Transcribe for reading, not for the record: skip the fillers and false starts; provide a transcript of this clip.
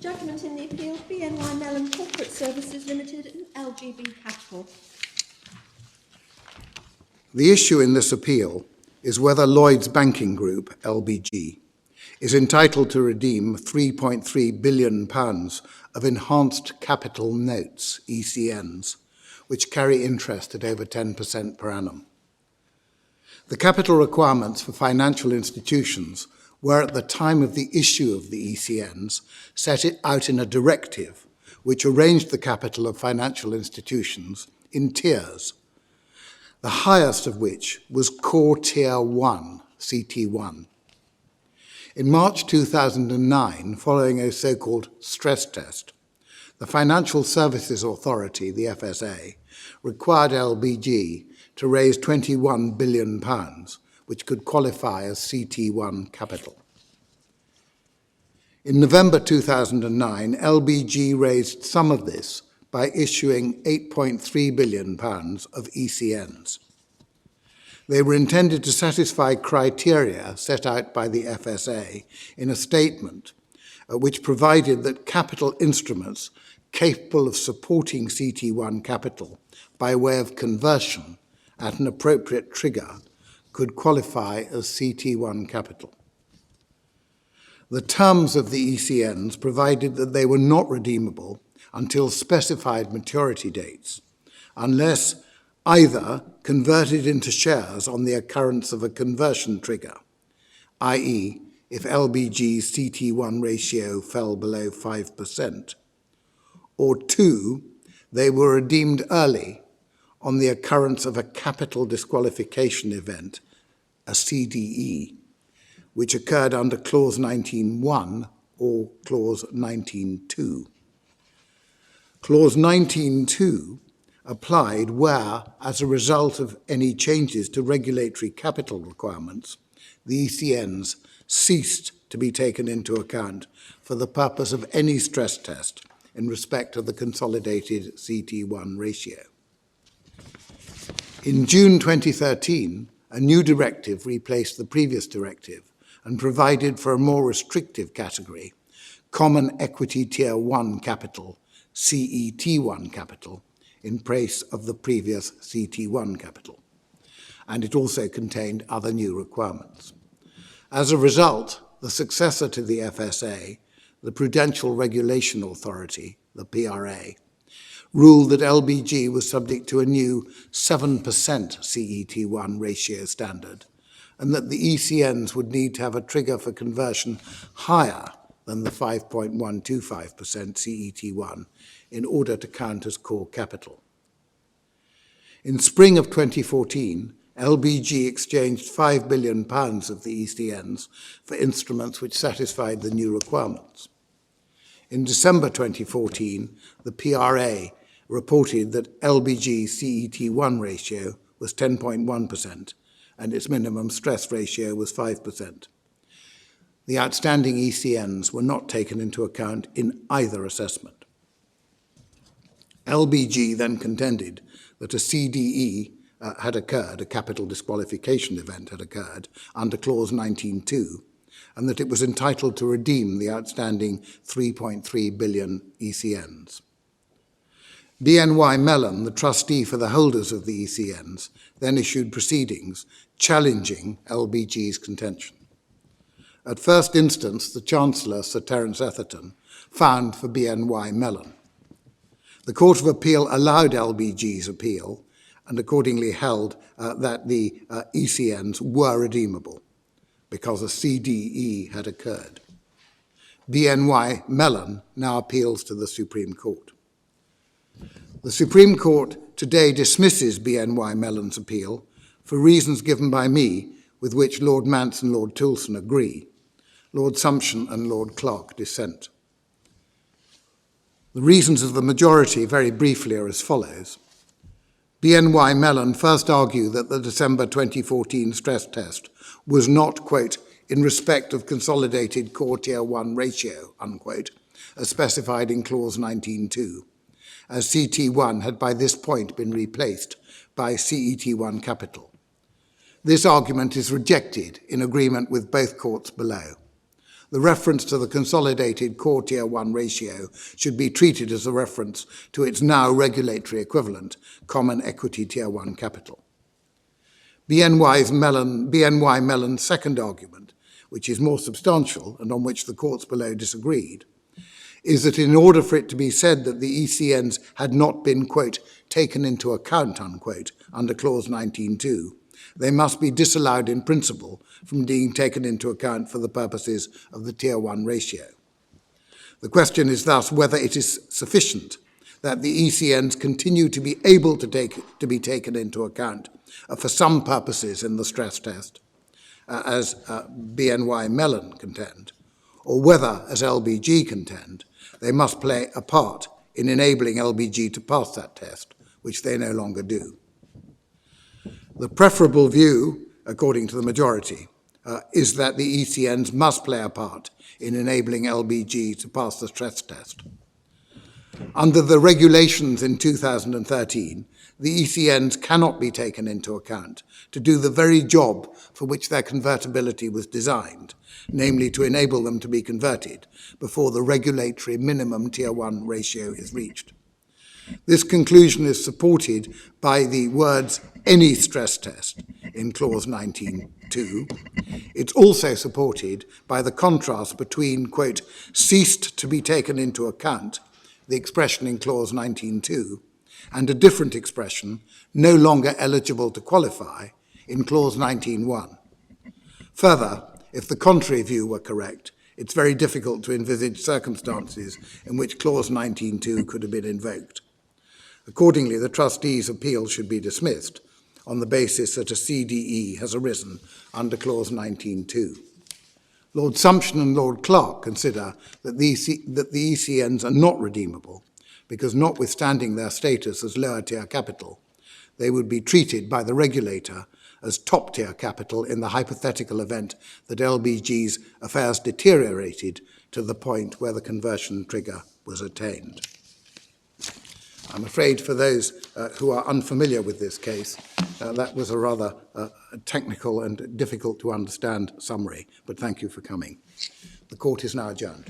Judgment in the appeal, BNY Mellon Corporate Services Limited and LGB Capital. The issue in this appeal is whether Lloyds Banking Group, LBG, is entitled to redeem £3.3 billion of enhanced capital notes, ECNs, which carry interest at over 10% per annum. The capital requirements for financial institutions were at the time of the issue of the ECNs set it out in a directive which arranged the capital of financial institutions in tiers, the highest of which was Core Tier 1, CT1. In March 2009, following a so-called stress test, the Financial Services Authority, the FSA, required LBG to raise £21 billion, which could qualify as CT1 capital. In November 2009, LBG raised some of this by issuing £8.3 billion of ECNs. They were intended to satisfy criteria set out by the FSA in a statement which provided that capital instruments capable of supporting CT1 capital by way of conversion at an appropriate trigger could qualify as CT1 capital. The terms of the ECNs provided that they were not redeemable until specified maturity dates, unless either converted into shares on the occurrence of a conversion trigger, i.e., if LBG's CT1 ratio fell below 5%, or two, they were redeemed early on the occurrence of a capital disqualification event, a CDE, which occurred under Clause 19.1 or Clause 19.2. Clause 19.2 applied where, as a result of any changes to regulatory capital requirements, the ECNs ceased to be taken into account for the purpose of any stress test in respect of the consolidated CT1 ratio. In June 2013, a new directive replaced the previous directive and provided for a more restrictive category, Common Equity Tier 1 Capital, CET1 capital, in place of the previous CT1 capital. And it also contained other new requirements. As a result, the successor to the FSA, the Prudential Regulation Authority, the PRA, ruled that LBG was subject to a new 7% CET1 ratio standard, and that the ECNs would need to have a trigger for conversion higher than the 5.125% CET1 in order to count as core capital. In spring of 2014, LBG exchanged £5 billion of the ECNs for instruments which satisfied the new requirements. In December 2014, the PRA reported that LBG's CET1 ratio was 10.1% and its minimum stress ratio was 5%. The outstanding ECNs were not taken into account in either assessment. LBG then contended that a CDE had occurred, a capital disqualification event had occurred under Clause 19.2, and that it was entitled to redeem the outstanding 3.3 billion ECNs. BNY Mellon, the trustee for the holders of the ECNs, then issued proceedings challenging LBG's contention. At first instance, the Chancellor, Sir Terence Etherton, found for BNY Mellon. The Court of Appeal allowed LBG's appeal and accordingly held that the ECNs were redeemable because a CDE had occurred. BNY Mellon now appeals to the Supreme Court. The Supreme Court today dismisses BNY Mellon's appeal for reasons given by me with which Lord Mance and Lord Toulson agree. Lord Sumption and Lord Clark dissent. The reasons of the majority, very briefly, are as follows. BNY Mellon first argued that the December 2014 stress test was not, quote, in respect of consolidated core tier 1 ratio, unquote, as specified in clause 19.2, as CT1 had by this point been replaced by CET1 capital. This argument is rejected in agreement with both courts below. the reference to the consolidated core Tier 1 ratio should be treated as a reference to its now regulatory equivalent, Common Equity Tier 1 capital. BNY Mellon's second argument, which is more substantial and on which the courts below disagreed, is that in order for it to be said that the ECNs had not been, quote, taken into account, unquote, under Clause 19.2, they must be disallowed in principle from being taken into account for the purposes of the Tier 1 ratio. The question is thus whether it is sufficient that the ECNs continue to be able to be taken into account for some purposes in the stress test, as BNY Mellon contend, or whether, as LBG contend, they must play a part in enabling LBG to pass that test, which they no longer do. The preferable view, according to the majority, is that the ECNs must play a part in enabling LBG to pass the stress test. Under the regulations in 2013, the ECNs cannot be taken into account to do the very job for which their convertibility was designed, namely to enable them to be converted before the regulatory minimum Tier 1 ratio is reached. This conclusion is supported by the words any stress test in Clause 19.2. It's also supported by the contrast between, quote, ceased to be taken into account, the expression in Clause 19.2, and a different expression, no longer eligible to qualify, in Clause 19.1. Further, if the contrary view were correct, it's very difficult to envisage circumstances in which Clause 19.2 could have been invoked. Accordingly, the trustee's appeal should be dismissed on the basis that a CDE has arisen under Clause 19.2. Lord Sumption and Lord Clark consider that the ECNs are not redeemable because, notwithstanding their status as lower tier capital, they would be treated by the regulator as top tier capital in the hypothetical event that LBG's affairs deteriorated to the point where the conversion trigger was attained. I'm afraid for those who are unfamiliar with this case, that was a rather technical and difficult to understand summary, but thank you for coming. The court is now adjourned.